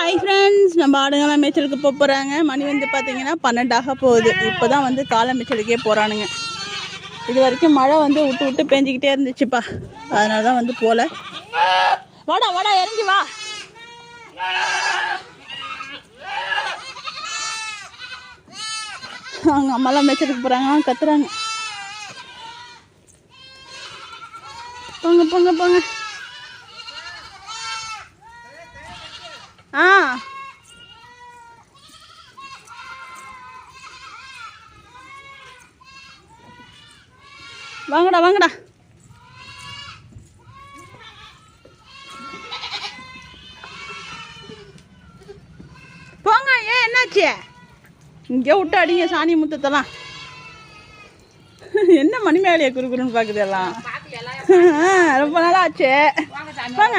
Hi friends, நம்ம ஆடுங்களாம் மேய்ச்சலுக்கு போகிறாங்க. மணி வந்து பார்த்தீங்கன்னா 12 போகுது. இப்போ தான் வந்து காலை மேய்ச்சலுக்கே போகிறானுங்க. இது வரைக்கும் மழை வந்து விட்டு விட்டு பேஞ்சிக்கிட்டே இருந்துச்சுப்பா. அதனால தான் வந்து போகல. வாடா வாடா, இறங்கி வா. அவங்க அம்மாலாம் மேய்ச்சலுக்கு போகிறாங்க, கத்துறாங்க. போங்க போங்க போங்க. ஆ வாங்கடா வாங்கடா. போங்க. ஏன் என்னாச்சு? இங்கே விட்டு அடிங்க சாணி முத்தத்தெல்லாம். என்ன மணி மேலேயே குறுக்குறுன்னு பார்க்குது எல்லாம். ரொம்ப நாளாச்சு. வாங்க.